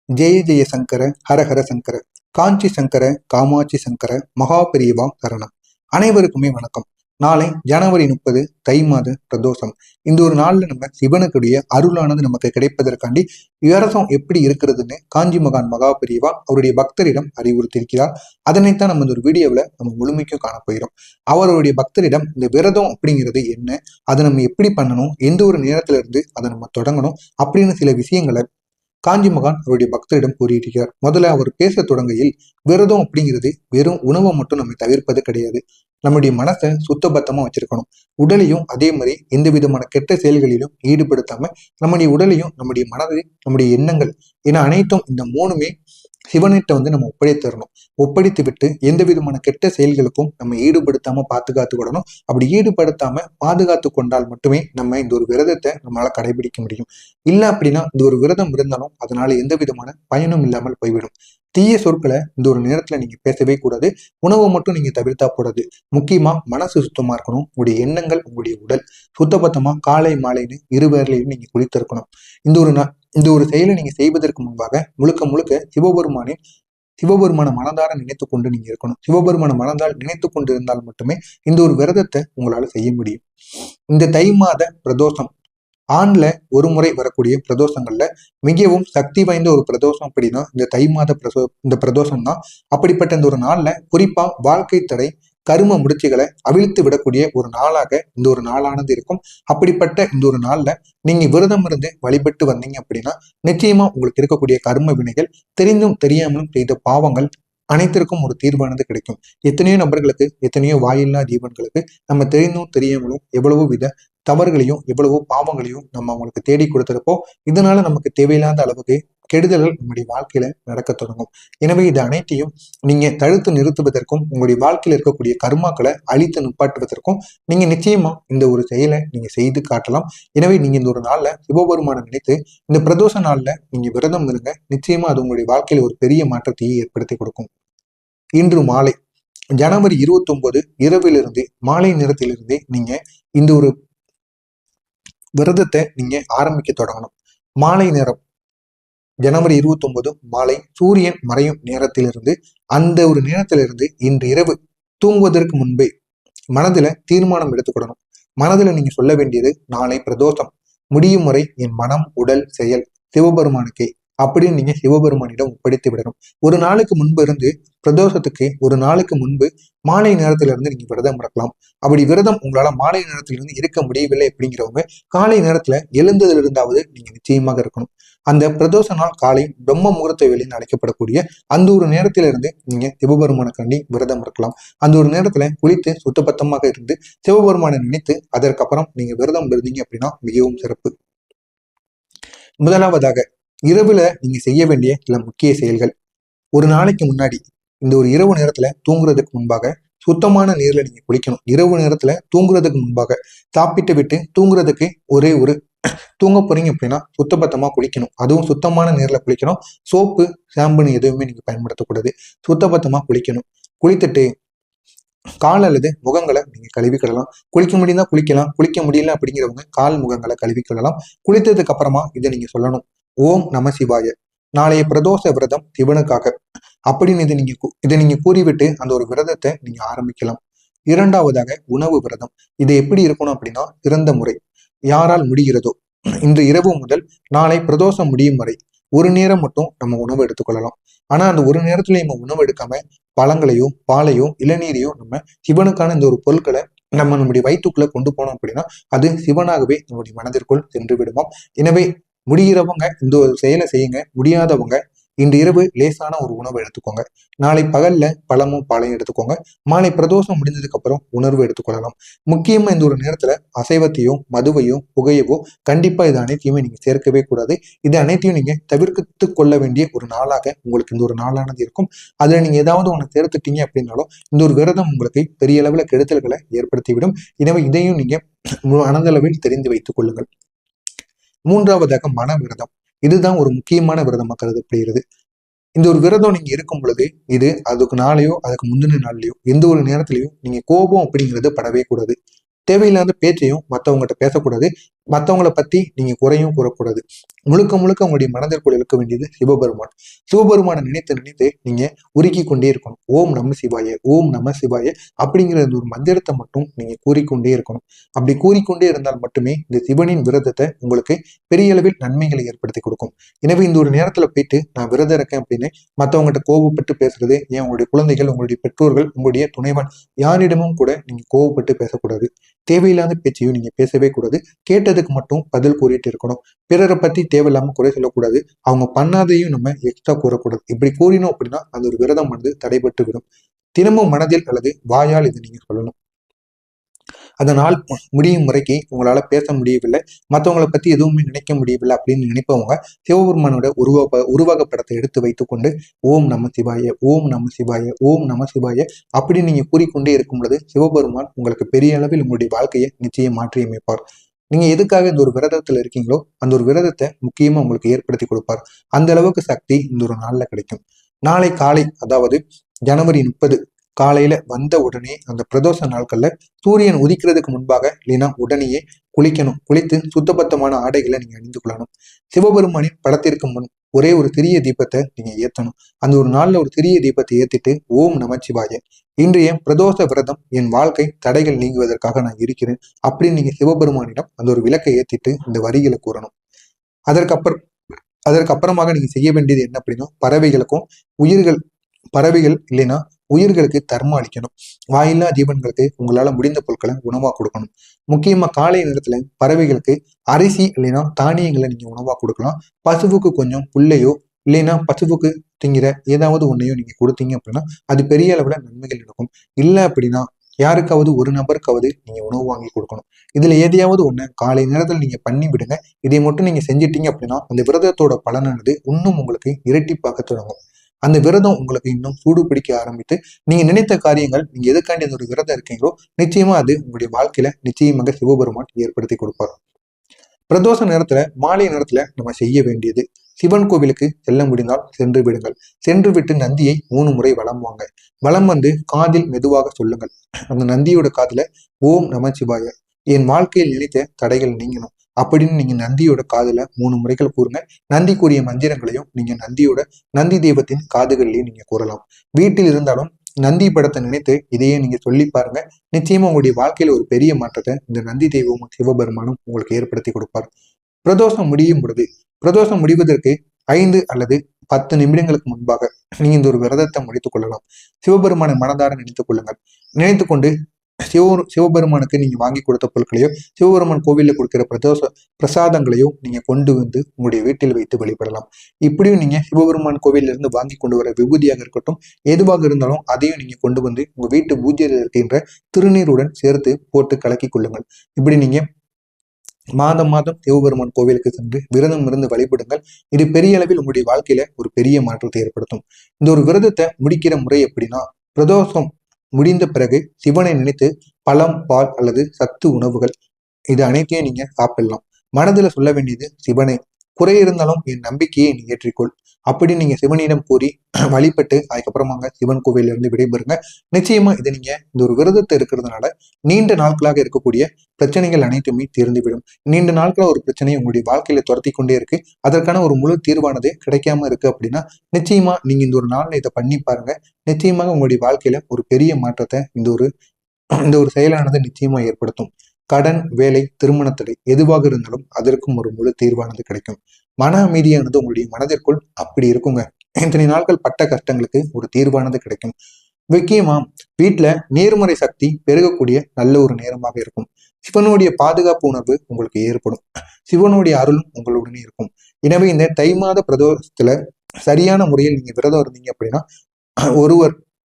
ஜெய ஜெய சங்கர ஹர ஹர சங்கர காஞ்சி சங்கர காமாட்சி சங்கர மகாபெரிவா சரணம். அனைவருக்குமே வணக்கம். நாளை ஜனவரி 30 தை மாத பிரதோஷம். இந்த ஒரு நாள்ல நம்ம சிவனுக்குடைய அருளானது நமக்கு கிடைப்பதற்காண்டி விரதம் எப்படி இருக்கிறதுன்னு காஞ்சி மகான் மகாபெரிவா அவருடைய பக்தரிடம் அறிவுறுத்தியிருக்கிறார். அதனைத்தான் நம்ம இந்த ஒரு வீடியோவில் நம்ம முழுமைக்கும் காணப்போகிறோம். அவருடைய பக்தரிடம் இந்த விரதம் அப்படிங்கிறது என்ன, அதை நம்ம எப்படி பண்ணணும், எந்த ஒரு நேரத்துல இருந்து அதை நம்ம தொடங்கணும் அப்படின்னு சில விஷயங்களை காஞ்சி மகான் அவருடைய பக்தரிடம் கூறியிருக்கிறார். முதல்ல அவர் பேச தொடங்கையில், விரதம் அப்படிங்கிறது வெறும் உணவை மட்டும் நம்ம தவிர்ப்பது கிடையாது. நம்முடைய மனசை சுத்தபத்தமா வச்சிருக்கணும். உடலையும் அதே மாதிரி எந்த விதமான கெட்ட செயல்களிலும் ஈடுபடுத்தாம நம்முடைய உடலையும் நம்முடைய மனதை நம்முடைய எண்ணங்கள் என அனைத்தும் இந்த மூணுமே சிவனிட்ட நம்ம ஒப்படைத்தரணும். ஒப்படைத்து விட்டு எந்த விதமான கெட்ட செயல்களுக்கும் நம்ம ஈடுபடுத்தாம பாதுகாத்து கொள்ளணும். அப்படி ஈடுபடுத்தாம பாதுகாத்து கொண்டால் மட்டுமே நம்ம இந்த ஒரு விரதத்தை நம்மளால கடைபிடிக்க முடியும். இல்ல அப்படின்னா இந்த ஒரு விரதம் இருந்தாலும் அதனால எந்த விதமான பயனும் இல்லாமல் போய்விடும். தீய சொற்களை இந்த ஒரு நேரத்துல நீங்க பேசவே கூடாது. உணவை மட்டும் நீங்க தவிர்த்தா கூடாது. முக்கியமா மனசு சுத்தமா இருக்கணும். உங்களுடைய எண்ணங்கள், உங்களுடைய உடல் சுத்தபத்தமா காலை மாலைன்னு இருவேளையும் நீங்க குளித்திருக்கணும். இந்த ஒரு செயலை நீங்க செய்வதற்கு முன்பாக முழுக்க முழுக்க சிவபெருமான மனதார நினைத்து கொண்டு நீங்க இருக்கணும். சிவபெருமான மனதால் நினைத்து கொண்டு இருந்தால் மட்டுமே இந்த ஒரு விரதத்தை உங்களால செய்ய முடியும். இந்த தை மாத பிரதோஷம் ஆண்ல ஒரு முறை வரக்கூடிய பிரதோஷங்கள்ல மிகவும் சக்தி வாய்ந்த ஒரு பிரதோஷம் அப்படின்னா இந்த தை மாத பிரதோஷம் தான். அப்படிப்பட்ட இந்த ஒரு நாள்ல குறிப்பா வாழ்க்கை தடை கரும முடிச்சுகளை அவிழ்த்து விடக்கூடிய ஒரு நாளாக இந்த ஒரு நாளானது இருக்கும். அப்படிப்பட்ட இந்த ஒரு நாள்ல நீங்க விரதம் இருந்து வழிபட்டு வந்தீங்க அப்படின்னா நிச்சயமா உங்களுக்கு இருக்கக்கூடிய கர்ம வினைகள், தெரிந்தும் தெரியாமலும் செய்த பாவங்கள் அனைத்திற்கும் ஒரு தீர்வானது கிடைக்கும். எத்தனையோ நபர்களுக்கு, எத்தனையோ வாயில்லா ஜீவன்களுக்கு நம்ம தெரிந்தும் தெரியாமலும் எவ்வளவோ வித தவறுகளையும் எவ்வளவோ பாவங்களையும் நம்ம அவங்களுக்கு தேடி கொடுத்திருப்போம். இதனால நமக்கு தேவையில்லாத அளவுக்கு கெடுதல்கள் நம்முடைய வாழ்க்கையில நடக்க தொடங்கும். எனவே இது அனைத்தையும் நீங்க தடுத்து நிறுத்துவதற்கும் உங்களுடைய வாழ்க்கையில இருக்கக்கூடிய கர்மாக்களை அழித்து நிப்பாட்டுவதற்கும் நீங்க நிச்சயமா இந்த ஒரு செயலை நீங்க செய்து காட்டலாம். எனவே நீங்க இந்த ஒரு நாள்ல சிவபெருமானை நினைத்து இந்த பிரதோஷ நாள்ல நீங்க விரதம் இருங்க. நிச்சயமா அது உங்களுடைய வாழ்க்கையில ஒரு பெரிய மாற்றத்தையே ஏற்படுத்தி கொடுக்கும். இன்று மாலை ஜனவரி 29 இரவிலிருந்து மாலை நேரத்திலிருந்தே நீங்க இந்த ஒரு விரதத்தை நீங்க ஆரம்பிக்க தொடங்கணும். மாலை நேரம் ஜனவரி 29 மாலை சூரியன் மறையும் நேரத்திலிருந்து அந்த ஒரு நேரத்திலிருந்து இன்று இரவு தூங்குவதற்கு முன்பே மனதுல தீர்மானம் எடுத்துக்கிடணும். மனதுல நீங்க சொல்ல வேண்டியது, நாளை பிரதோஷம் முடியும் வரை என் மனம், உடல், செயல் சிவபெருமானுக்கே அப்படின்னு நீங்க சிவபெருமானிடம் ஒப்படைத்து விடணும். ஒரு நாளுக்கு முன்பு இருந்து பிரதோஷத்துக்கு ஒரு நாளுக்கு முன்பு மாலை நேரத்துல இருந்து நீங்க விரதம் இருக்கலாம். அப்படி விரதம் உங்களால மாலை நேரத்திலிருந்து இருக்க முடியவில்லை அப்படிங்கிறவங்க காலை நேரத்துல எழுந்ததுல இருந்தாவது நீங்க நிச்சயமாக இருக்கணும். அந்த பிரதோஷ நாள் காலை பிரம்ம முகூர்த்த வேலைன்னு அழைக்கப்படக்கூடிய அந்த ஒரு நேரத்தில இருந்து நீங்க சிவபெருமானுக்காண்டி விரதம் இருக்கலாம். அந்த ஒரு நேரத்துல குளித்து சுத்தபத்தமாக இருந்து சிவபெருமானை நினைத்து அதற்கப்புறம் நீங்க விரதம் இருந்தீங்க அப்படின்னா மிகவும் சிறப்பு. முதலாவதாக இரவுல நீங்க செய்ய வேண்டிய சில முக்கிய செயல்கள். ஒரு நாளைக்கு முன்னாடி இந்த ஒரு இரவு நேரத்துல தூங்குறதுக்கு முன்பாக சுத்தமான நீர்ல நீங்க குளிக்கணும். இரவு நேரத்துல தூங்குறதுக்கு முன்பாக சாப்பிட்டு விட்டு தூங்குறதுக்கு தூங்க போறீங்க அப்படின்னா சுத்தபத்தமா குளிக்கணும். அதுவும் சுத்தமான நீர்ல குளிக்கணும். சோப்பு, ஷாம்புன்னு எதுவுமே நீங்க பயன்படுத்தக்கூடாது. சுத்தபத்தமா குளிக்கணும். குளித்துட்டு கால் அல்லது முகங்களை நீங்க கழுவிக்கிடலாம். குளிக்க முடியுதா குளிக்கலாம், குளிக்க முடியல அப்படிங்கிறவங்க கால் முகங்களை கழுவிக்கிடலாம். குளித்ததுக்கு அப்புறமா இதை நீங்க சொல்லணும், ஓம் நம சிவாய, நாளைய பிரதோஷ விரதம் சிவனுக்காக அப்படின்னு இதை நீங்க கூறிவிட்டு அந்த ஒரு விரதத்தை நீங்க ஆரம்பிக்கலாம். இரண்டாவதாக உணவு விரதம். இது எப்படி இருக்கணும் அப்படின்னா, சிறந்த முறை யாரால் முடிகிறதோ இன்று இரவு முதல் நாளை பிரதோஷம் முடியும் வரை ஒரு நேரம் மட்டும் நம்ம உணவு எடுத்துக்கொள்ளலாம். ஆனா அந்த ஒரு நேரத்துல நம்ம உணவு எடுக்காம பழங்களையோ பாலையோ இளநீரையோ நம்ம சிவனுக்கான இந்த ஒரு பொருட்களை நம்முடைய வயிற்றுக்குள்ள கொண்டு போனோம் அப்படின்னா அது சிவனாகவே நம்முடைய மனதிற்குள் சென்று விடுவோம். எனவே முடிகிறவங்க இந்த ஒரு செயலை செய்யுங்க. முடியாதவங்க இன்று இரவு லேசான ஒரு உணவை எடுத்துக்கோங்க. நாளை பகல்ல பழமும் பாலையும் எடுத்துக்கோங்க. மாலை பிரதோஷம் முடிஞ்சதுக்கு அப்புறம் உணர்வு எடுத்துக்கொள்ளலாம். முக்கியமா இந்த ஒரு நேரத்துல அசைவத்தையோ மதுவையோ புகையவோ கண்டிப்பா இது அனைத்தையுமே நீங்க சேர்க்கவே கூடாது. இது அனைத்தையும் நீங்க தவிர்த்து கொள்ள வேண்டிய ஒரு நாளாக உங்களுக்கு இந்த ஒரு நாளானது இருக்கும். அதுல நீங்க ஏதாவது ஒண்ணு சேர்த்துட்டீங்க அப்படின்னாலும் இந்த ஒரு விரதம் உங்களுக்கு பெரிய அளவுல கெடுதல்களை ஏற்படுத்திவிடும். எனவே இதையும் நீங்க மனதளவில் தெரிந்து வைத்துக் கொள்ளுங்கள். மூன்றாவதாக மன விரதம். இதுதான் ஒரு முக்கியமான விரதமாக கருதப்படுகிறது. இந்த ஒரு விரதம் நீங்க இருக்கும் பொழுது இது அதுக்கு நாளையோ அதுக்கு முந்தின நாள்லயோ எந்த ஒரு நேரத்திலையும் நீங்க கோபம் அப்படிங்கிறது படவே கூடாது. தேவையில்லாத பேச்சையும் மற்றவங்ககிட்ட பேசக்கூடாது. மற்றவங்களை பத்தி நீங்க குறையும் கூறக்கூடாது. முழுக்க முழுக்க உங்களுடைய மனதிற்குள் இருக்க வேண்டியது சிவபெருமான். சிவபெருமானை நினைத்து நினைத்து நீங்க உருக்கி கொண்டே இருக்கணும். ஓம் நம சிவாய, ஓம் நம சிவாய அப்படிங்கிற ஒரு மந்திரத்தை மட்டும் நீங்க கூறிக்கொண்டே இருக்கணும். அப்படி கூறிக்கொண்டே இருந்தால் மட்டுமே இந்த சிவனின் விரதத்தை உங்களுக்கு பெரிய அளவில் நன்மைகளை ஏற்படுத்தி கொடுக்கும். எனவே இந்த ஒரு நேரத்துல போயிட்டு நான் விரதம் இருக்கேன் அப்படின்னு மற்றவங்ககிட்ட கோபப்பட்டு பேசுறது, ஏன் உங்களுடைய குழந்தைகள், உங்களுடைய பெற்றோர்கள், உங்களுடைய துணைவன் யாரிடமும் கூட நீங்க கோபப்பட்டு பேசக்கூடாது. தேவையில்லாத பேச்சையும் நீங்க பேசவே கூடாது. கேட்டதுக்கு மட்டும் பதில் கூறிட்டு இருக்கணும். பிறரை பத்தி தேவையில்லாம குறை சொல்லக்கூடாது. அவங்க பண்ணாதையும் நம்ம எக்ஸ்ட்ரா கூறக்கூடாது. இப்படி கூறினோம் அப்படின்னா அந்த ஒரு விரதம் தடைபட்டு விடும். தினமும் மனதில் அல்லது வாயால் இதை நீங்க சொல்லணும். அதனால் முடியும் முறைக்கு உங்களால பேச முடியவில்லை, மற்றவங்களை பத்தி எதுவுமே நினைக்க முடியவில்லை அப்படின்னு நினைப்பவங்க சிவபெருமானோட உருவகப்படத்தை எடுத்து வைத்துக்கொண்டு ஓம் நம சிவாய, ஓம் நம சிவாய, ஓம் நம சிவாய அப்படி நீங்க கூறிக்கொண்டே இருக்கும் பொழுது சிவபெருமான் உங்களுக்கு பெரிய அளவில் உங்களுடைய வாழ்க்கையை நிச்சயம் மாற்றி அமைப்பார். நீங்க எதுக்காக இந்த ஒரு விரதத்துல இருக்கீங்களோ அந்த ஒரு விரதத்தை முக்கியமா உங்களுக்கு ஏற்படுத்தி கொடுப்பார். அந்த அளவுக்கு சக்தி இந்த ஒரு நாள்ல கிடைக்கும். நாளை காலை, அதாவது ஜனவரி 30 காலையில வந்த உடனே அந்த பிரதோஷ நாட்கள்ல சூரியன் உதிக்கிறதுக்கு முன்பாக இல்லைன்னா உடனேயே குளிக்கணும். குளித்து சுத்தபத்தமான ஆடைகளை நீங்க அணிந்து கொள்ளணும். சிவபெருமானின் படத்திற்கு முன் ஒரே ஒரு சிறிய தீபத்தை நீங்க ஏத்தணும். அந்த ஒரு நாள்ல ஒரு சிறிய தீபத்தை ஏத்திட்டு ஓம் நமச்சிவாய, இன்றைய பிரதோஷ விரதம் என் வாழ்க்கை தடைகள் நீங்குவதற்காக நான் இருக்கிறேன் அப்படின்னு நீங்க சிவபெருமானிடம் அந்த ஒரு விளக்கை ஏத்திட்டு இந்த வரிகளை கூறணும். அதற்கப்புறமாக நீங்க செய்ய வேண்டியது என்ன அப்படின்னா, பறவைகள் இல்லைன்னா உயிர்களுக்கு தர்மம் அளிக்கணும். வாயில்லா ஜீவன்களுக்கு உங்களால முடிந்த பொருட்களை உணவா கொடுக்கணும். முக்கியமா காலை நேரத்துல பறவைகளுக்கு அரிசி இல்லைன்னா தானியங்களை நீங்க உணவா கொடுக்கலாம். பசுவுக்கு கொஞ்சம் புல்லையோ இல்லைன்னா பசுவுக்கு திங்கிற ஏதாவது ஒன்னையோ நீங்க கொடுத்தீங்க அப்படின்னா அது பெரிய அளவுல நன்மைகள் நடக்கும். இல்லை அப்படின்னா யாருக்காவது ஒரு நபருக்காவது நீங்க உணவு வாங்கி கொடுக்கணும். இதுல எதையாவது ஒண்ணு காலை நேரத்தில் நீங்க பண்ணி விடுங்க. இதை மட்டும் நீங்க செஞ்சிட்டீங்க அப்படின்னா அந்த விரதத்தோட பலனானது இன்னும் உங்களுக்கு இரட்டிப்பாக தொடங்கும். அந்த விரதம் உங்களுக்கு இன்னும் சூடு பிடிக்க ஆரம்பித்து நீங்க நினைத்த காரியங்கள், நீங்க எதுக்காண்டி அந்த ஒரு விரதம் இருக்கீங்களோ நிச்சயமா அது உங்களுடைய வாழ்க்கையில நிச்சயமாக சிவபெருமான் ஏற்படுத்தி கொடுப்பார். பிரதோஷ நேரத்துல மாலை நேரத்துல நம்ம செய்ய வேண்டியது, சிவன் கோவிலுக்கு செல்ல முடிந்தால் சென்று விடுங்கள். சென்று விட்டு நந்தியை 3 முறை வலம் வாங்க. வலம் வந்து காதில் மெதுவாக சொல்லுங்கள். அந்த நந்தியோட காதுல ஓம் நமச்சிவாய, என் வாழ்க்கையில் நினைத்த தடைகள் நீங்கணும் அப்படின்னு நீங்க நந்தியோட காதுல 3 முறைகள் கூறுங்க. நந்தி கூறிய மந்திரங்களையும் நீங்க நந்தி தெய்வத்தின் காதுகள்லயும் நீங்க கூறலாம். வீட்டில் இருந்தாலும் நந்தி படத்தை நினைத்து இதையே நீங்க சொல்லி பாருங்க. நிச்சயமா உங்களுடைய வாழ்க்கையில ஒரு பெரிய மாற்றத்தை இந்த நந்தி தெய்வமும் சிவபெருமானும் உங்களுக்கு ஏற்படுத்தி கொடுப்பார். பிரதோஷம் முடிவதற்கு 5 அல்லது 10 நிமிடங்களுக்கு முன்பாக நீங்க இந்த ஒரு விரதத்தை முடித்துக் கொள்ளலாம். சிவபெருமானை மனதார நினைத்துக் கொள்ளுங்கள். நினைத்துக்கொண்டு சிவபெருமானுக்கு நீங்க வாங்கி கொடுத்த பொருட்களையோ சிவபெருமான் கோவில்ல கொடுக்கிற பிரசாதங்களையோ நீங்க கொண்டு வந்து உங்களுடைய வீட்டில் வைத்து வழிபடலாம். இப்படியும் நீங்க சிவபெருமான் கோவில்ல இருந்து வாங்கி கொண்டு வர விபூதியாக இருக்கட்டும், எதுவாக இருந்தாலும் அதையும் நீங்க கொண்டு வந்து உங்க வீட்டு பூஜையில் இருக்கின்ற திருநீருடன் சேர்த்து போட்டு கலக்கி கொள்ளுங்கள். இப்படி நீங்க மாதம் சிவபெருமான் கோவிலுக்கு சென்று விரதம் இருந்து வழிபடுங்கள். இது பெரிய அளவில் உங்களுடைய வாழ்க்கையில ஒரு பெரிய மாற்றத்தை ஏற்படுத்தும். இந்த ஒரு விரதத்தை முடிக்கிற முறை எப்படின்னா, பிரதோஷம் முடிந்த பிறகு சிவனை நினைத்து பழம், பால் அல்லது சத்து உணவுகள் இது அனைத்தையும் நீங்க சாப்பிடலாம். மனதுல சொல்ல வேண்டியது, சிவனை குறை இருந்தாலும் என் நம்பிக்கையை நீ ஏற்றிக்கொள் அப்படி நீங்க சிவனிடம் கூறி வழிபட்டு அதுக்கப்புறமாங்க சிவன் கோவில இருந்து விடைபெறுங்க. நிச்சயமா இதை நீங்க இந்த ஒரு விரதத்தை இருக்கிறதுனால நீண்ட நாட்களாக இருக்கக்கூடிய பிரச்சனைகள் அனைத்துமே தீர்ந்துவிடும். நீண்ட நாட்கள ஒரு பிரச்சனை உங்களுடைய வாழ்க்கையில துரத்தி கொண்டே இருக்கு, அதற்கான ஒரு முழு தீர்வானது கிடைக்காம இருக்கு அப்படின்னா நிச்சயமா நீங்க இந்த ஒரு நாள்ல இதை பண்ணி பாருங்க. நிச்சயமாக உங்களுடைய வாழ்க்கையில ஒரு பெரிய மாற்றத்தை இந்த ஒரு செயலானது நிச்சயமா ஏற்படுத்தும். கடன், வேலை, திருமணத்தடை எதுவாக இருந்தாலும் அதற்கும் ஒரு முழு தீர்வானது கிடைக்கும். மன அமைதியானது உங்களுடைய மனதிற்குள் அப்படி இருக்குங்க. இத்தனை நாட்கள் பட்ட கஷ்டங்களுக்கு ஒரு தீர்வானது கிடைக்கும். முக்கியமா வீட்டுல நேர்மறை சக்தி பெருகக்கூடிய நல்ல ஒரு நேரமாக இருக்கும். சிவனுடைய பாதுகாப்பு உணர்வு உங்களுக்கு ஏற்படும். சிவனுடைய அருளும் உங்களுடனே இருக்கும். எனவே இந்த தை மாத பிரதோஷத்துல சரியான முறையில் நீங்க விரதம் இருந்தீங்க அப்படின்னா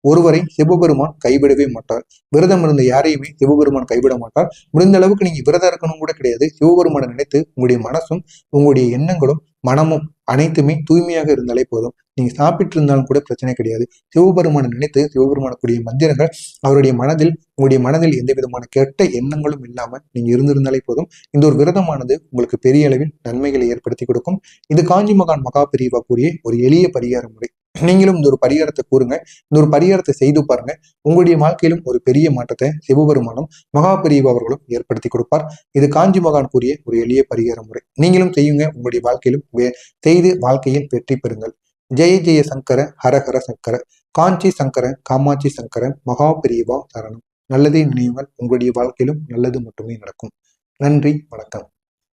ஒருவரை சிவபெருமான் கைவிடவே மாட்டார். விரதம் இருந்த யாரையுமே சிவபெருமான் கைவிட மாட்டார். முடிந்த அளவுக்கு நீங்க விரதம் இருக்கணும் கூட கிடையாது. சிவபெருமானை நினைத்து உங்களுடைய மனசும் உங்களுடைய எண்ணங்களும் மனமும் அனைத்துமே தூய்மையாக இருந்தாலே போதும். நீங்க சாப்பிட்டு இருந்தாலும் கூட பிரச்சனை கிடையாது. சிவபெருமானை நினைத்து சிவபெருமானக்கூடிய மந்திரங்கள் உங்களுடைய மனதில் எந்த விதமான கெட்ட எண்ணங்களும் இல்லாம நீங்க இருந்திருந்தாலே போதும். இந்த ஒரு விரதமானது உங்களுக்கு பெரிய அளவில் நன்மைகளை ஏற்படுத்தி கொடுக்கும். இது காஞ்சி மகான் மகா பெரியவா கூறிய ஒரு எளிய பரிகார முறை. நீங்களும் இந்த ஒரு பரிகாரத்தை கூறுங்க. இந்த ஒரு பரிகாரத்தை செய்து பாருங்க. உங்களுடைய வாழ்க்கையிலும் ஒரு பெரிய மாற்றத்தை சிவபெருமானும் மகா பெரியவா அவர்களும் ஏற்படுத்தி கொடுப்பார். இது காஞ்சி மகான் கூறிய ஒரு எளிய பரிகார முறை. நீங்களும் செய்யுங்க. உங்களுடைய வாழ்க்கையிலும் செய்து வாழ்க்கையில் வெற்றி பெறுங்கள். ஜெய ஜெய சங்கர, ஹரஹர சங்கர, காஞ்சி சங்கர, காமாட்சி சங்கர, மகா பெரியவா சரணம். நல்லதே நினைவுகள். உங்களுடைய வாழ்க்கையிலும் நல்லது மட்டுமே நடக்கும். நன்றி, வணக்கம்.